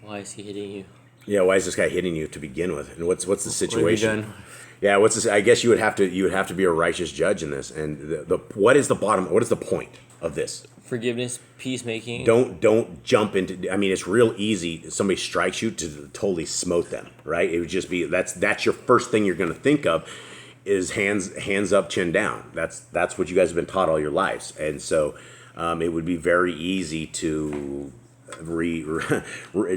why is he hitting you? Yeah, why is this guy hitting you to begin with? And what's the situation? What have you done? Yeah, what's this? I guess you would have to be a righteous judge in this. And what is the point of this? Forgiveness, peacemaking. Don't jump into. It's real easy. Somebody strikes you to totally smote them, right? It would just be that's your first thing you're going to think of, is hands up, chin down. That's what you guys have been taught all your lives, and so it would be very easy to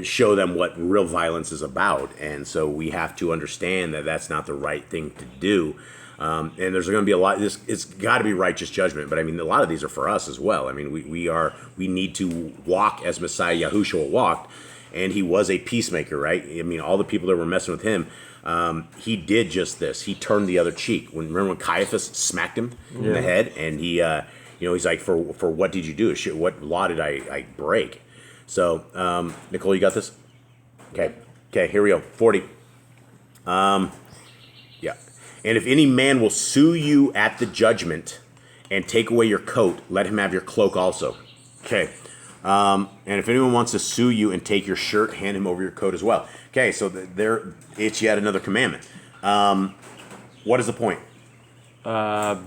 show them what real violence is about, and so we have to understand that that's not the right thing to do. And there's going to be a lot. It's got to be righteous judgment, but a lot of these are for us as well. We need to walk as Messiah Yahushua walked, and he was a peacemaker, right? All the people that were messing with him, he did just this. He turned the other cheek. Remember when Caiaphas smacked him in the head, and he, he's like, for what did you do? What law did I break? So, Nicole, you got this? Okay, here we go. 40. Yeah. And if any man will sue you at the judgment and take away your coat, let him have your cloak also. Okay. And if anyone wants to sue you and take your shirt, hand him over your coat as well. Okay, so it's yet another commandment. What is the point?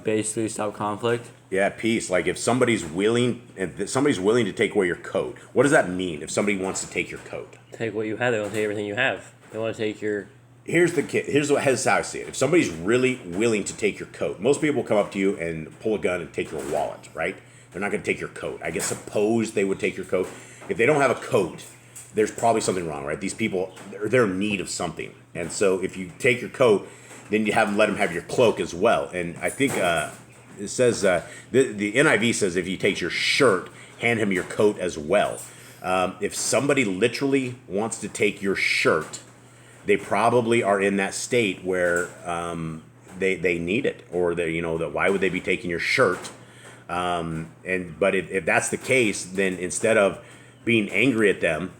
Basically stop conflict. Yeah, peace. Like if somebody's willing to take away your coat, what does that mean? If somebody wants to take your coat, Take what you have. They want to take everything you have. They want to take your. here's how I see it. If somebody's really willing to take your coat, most people will come up to you and pull a gun and take your wallet, right? They're not going to take your coat. I guess suppose they would take your coat. If they don't have a coat, there's probably something wrong, right? These people, they're in need of something. And so if you take your coat, then you let them have your cloak as well. And I think it says, the NIV says if he takes your shirt, hand him your coat as well. If somebody literally wants to take your shirt, they probably are in that state where they need it, or why would they be taking your shirt? But if that's the case, then instead of being angry at them,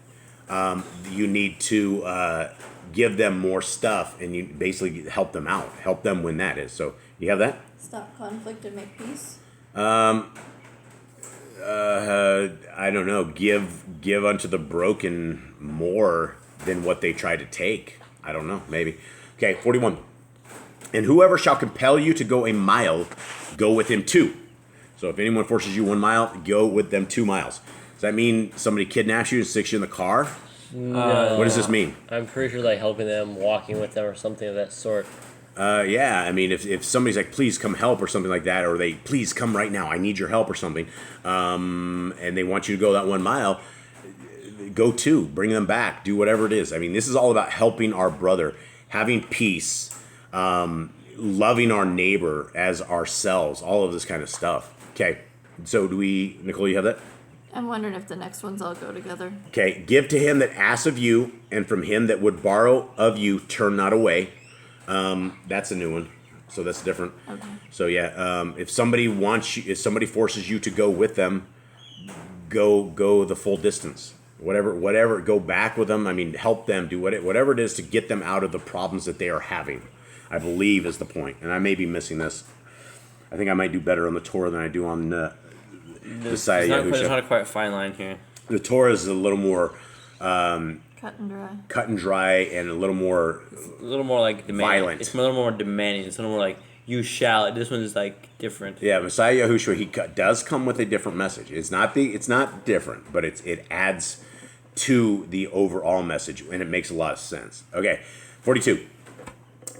you need to give them more stuff, and you basically help them out, help them when that is. So you have that? Stop conflict and make peace. I don't know. Give unto the broken more than what they try to take. I don't know. Maybe. Okay, 41. And whoever shall compel you to go a mile, go with him 2. So if anyone forces you 1 mile, go with them 2 miles. Does that mean somebody kidnaps you and sticks you in the car? No. What does this mean? I'm pretty sure like helping them, walking with them, or something of that sort. Yeah, I mean, if somebody's like, please come help or something like that, or they, please come right now, I need your help or something, and they want you to go that 1 mile, go 2, bring them back, do whatever it is. I mean, this is all about helping our brother, having peace, loving our neighbor as ourselves, all of this kind of stuff. Okay, so Nicole, you have that? I'm wondering if the next ones all go together. Okay, give to him that asks of you, and from him that would borrow of you, turn not away. That's a new one, so that's different. Okay. So yeah, if somebody forces you to go with them, go the full distance. Whatever, go back with them. I mean, help them, do whatever it is to get them out of the problems that they are having, I believe is the point. And I may be missing this. I think I might do better on the Torah than I do on the side of Yahushua. There's not quite a fine line here. The Torah is a little more Cut and dry. And a little more like demanding. violent. It's a little more demanding. It's a little more like you shall. This one is like different. Yeah, Messiah Yahushua, he does come with a different message. It's not different, but it adds to the overall message, and it makes a lot of sense. Okay, 42.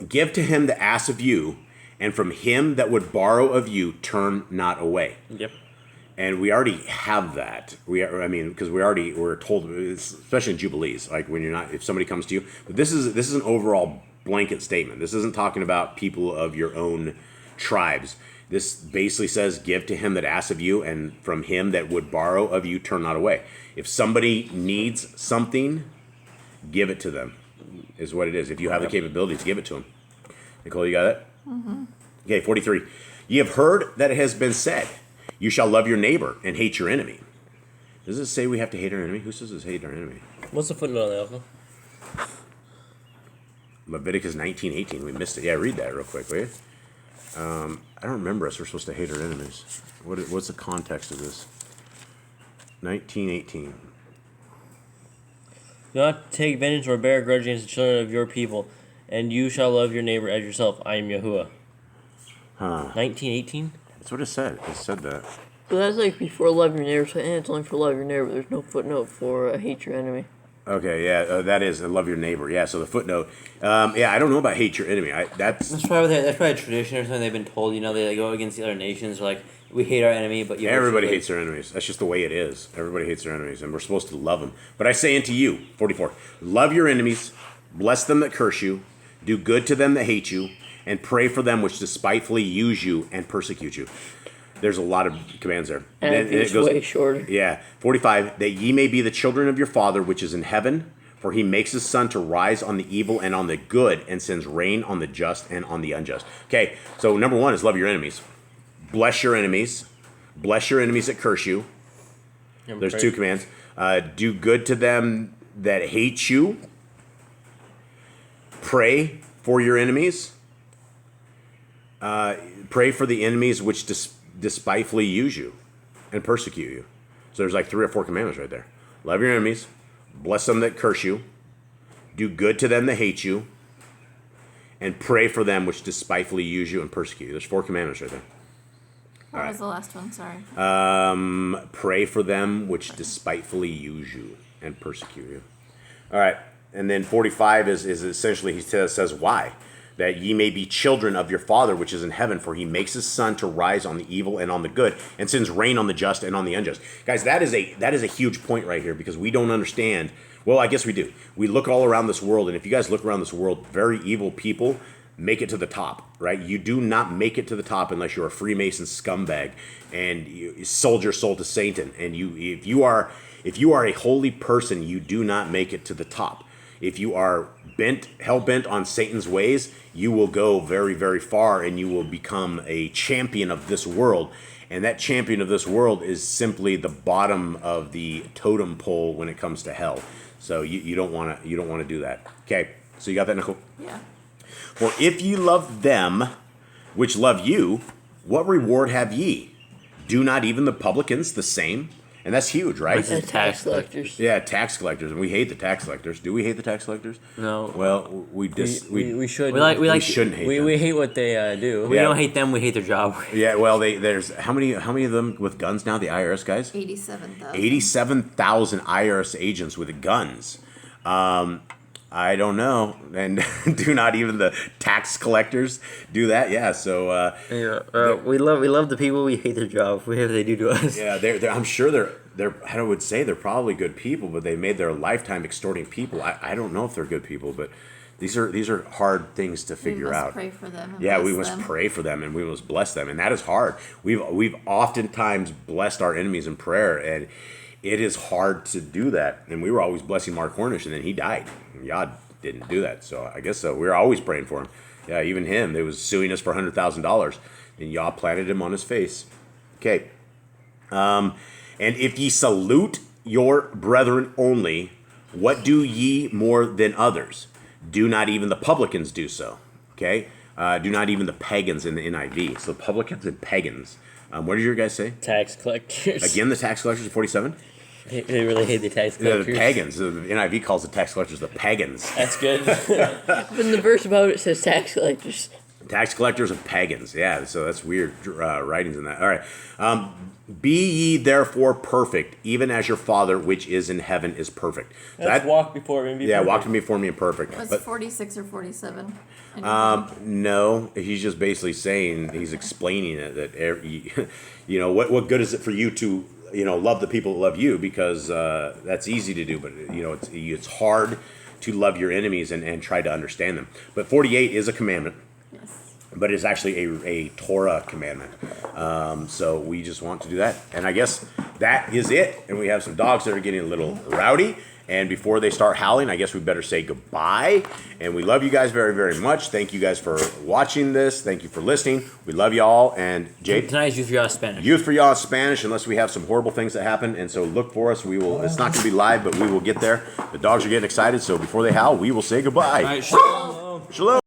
Give to him that asks of you, and from him that would borrow of you, turn not away. Yep. And we already have that. Because we're told, especially in Jubilees, like if somebody comes to you. But this is an overall blanket statement. This isn't talking about people of your own tribes. This basically says, give to him that asks of you, and from him that would borrow of you, turn not away. If somebody needs something, give it to them, is what it is. If you have the capability to give it to them. Nicole, you got it? Mm-hmm. Okay, 43. Ye have heard that it has been said, you shall love your neighbor and hate your enemy. Does it say we have to hate our enemy? Who says it's hate our enemy? What's the footnote on that, Uncle? Leviticus 19:18. We missed it. Yeah, read that real quick, will you? I don't remember us. We're supposed to hate our enemies. What's the context of this? 19:18. Do not take vengeance or bear a grudge against the children of your people, and you shall love your neighbor as yourself. I am Yahuwah. 19:18? That's what it said. It said that. So that's like before love your neighbor, and it's only for love your neighbor. There's no footnote for hate your enemy. Okay, yeah, that is love your neighbor. Yeah, so the footnote. Yeah, I don't know about hate your enemy. That's probably a tradition or something they've been told. They go against the other nations. Like we hate our enemy, but everybody hates their enemies. That's just the way it is. Everybody hates their enemies, and we're supposed to love them. But I say unto you, 44, love your enemies, bless them that curse you, do good to them that hate you, and pray for them which despitefully use you and persecute you. There's a lot of commands there. And it goes way shorter. Yeah. 45, that ye may be the children of your Father which is in heaven, for he makes his sun to rise on the evil and on the good, and sends rain on the just and on the unjust. Okay, so number 1 is love your enemies. Bless your enemies. Bless your enemies that curse you. There's 2 commands. Do good to them that hate you. Pray for your enemies. Pray for the enemies which despitefully use you and persecute you. So there's like 3 or 4 commandments right there. Love your enemies, bless them that curse you, do good to them that hate you, and pray for them which despitefully use you and persecute you. There's 4 commandments right there. What was the last one? Sorry. Pray for them which despitefully use you and persecute you. All right. And then 45 is essentially, he says, why? That ye may be children of your Father which is in heaven, for he makes his sun to rise on the evil and on the good, and sends rain on the just and on the unjust. Guys, that is a huge point right here, because we don't understand. Well, I guess we do. We look all around this world, and if you guys look around this world, very evil people make it to the top, right? You do not make it to the top unless you're a Freemason scumbag and you sold your soul to Satan. And if you are a holy person, you do not make it to the top. If you are hell-bent on Satan's ways, you will go very, very far, and you will become a champion of this world. And that champion of this world is simply the bottom of the totem pole when it comes to hell. So you don't want to do that. Okay, so you got that, Nicole? Yeah. For if ye love them which love you, what reward have ye? Do not even the publicans the same? And that's huge, right? And tax collectors. Yeah, tax collectors, and we hate the tax collectors. Do we hate the tax collectors? No. Well, we should. We shouldn't hate them. We hate what they do. We Yeah. don't hate them. We hate their job. Yeah, well, there's how many of them with guns now? The IRS guys. 87,000. 87,000 IRS agents with guns. I don't know, and do not even the tax collectors do that? Yeah, so We love the people. We hate their job. Whatever they do to us. yeah, I'm sure they're I would say they're probably good people, but they made their lifetime extorting people. I don't know if they're good people, but these are hard things to figure We must out. pray for them. And Yeah, bless we must them. pray for them, and we must bless them, and that is hard. We've oftentimes blessed our enemies in prayer, and it is hard to do that. And we were always blessing Mark Hornish, and then he died. Yah didn't do that, so I guess so. We were always praying for him. Yeah, even him. They was suing us for $100,000, and Yah planted him on his face. Okay. And if ye salute your brethren only, what do ye more than others? Do not even the publicans do so. Okay. Do not even the pagans in the NIV. So publicans and pagans. What did your guys say? Tax collectors. Again, the tax collectors, 47? They really hate the tax Yeah, collectors. the pagans. The NIV calls the tax collectors the pagans. That's good. But in the verse about it says tax collectors. Tax collectors and pagans. Yeah, so that's weird writings in that. All right. Be ye therefore perfect, even as your Father which is in heaven is perfect. So Let's walk before me. Yeah, walk before me in perfect. Was But 46 or 47? no, he's just basically saying, he's explaining it, that what good is it for you to love the people that love you, because that's easy to do, but it's hard to love your enemies and try to understand them. But 48 is a commandment, Yes. but it's actually a Torah commandment. So we just want to do that, and I guess that is it. And we have some dogs that are getting a little rowdy. And before they start howling, I guess we better say goodbye. And we love you guys very, very much. Thank you guys for watching this. Thank you for listening. We love you all. And Jade, Tonight's Youth for Y'all Spanish. Youth for Y'all Spanish, unless we have some horrible things that happen. And so look for us. We will. It's not going to be live, but we will get there. The dogs are getting excited. So before they howl, we will say goodbye. All right, shalom. Shalom.